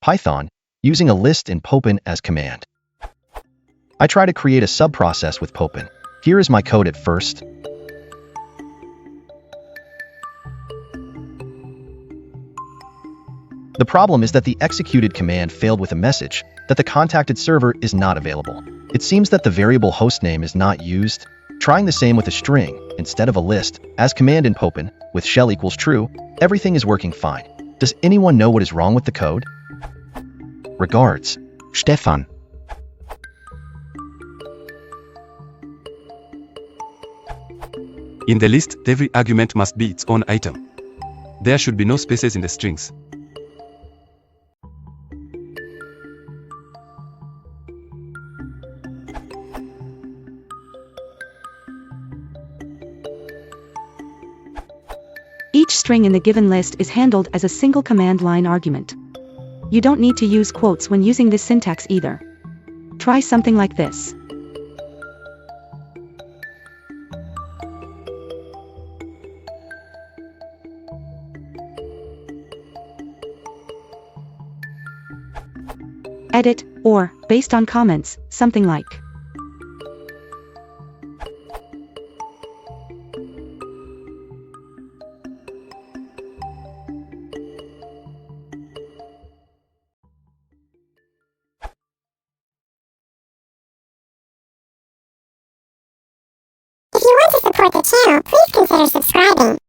Python, using a list in Popen as command. I try to create a subprocess with Popen. Here is my code at first. The problem is that the executed command failed with a message that the contacted server is not available. It seems that the variable hostname is not used. Trying the same with a string instead of a list as command in Popen with shell equals true, everything is working fine. Does anyone know what is wrong with the code? Regards, Stefan. In the list, every argument must be its own item. There should be no spaces in the strings. Each string in the given list is handled as a single command line argument. You don't need to use quotes when using this syntax either. Try something like this. Edit, or, based on comments, something like. If you want to support the channel, please consider subscribing.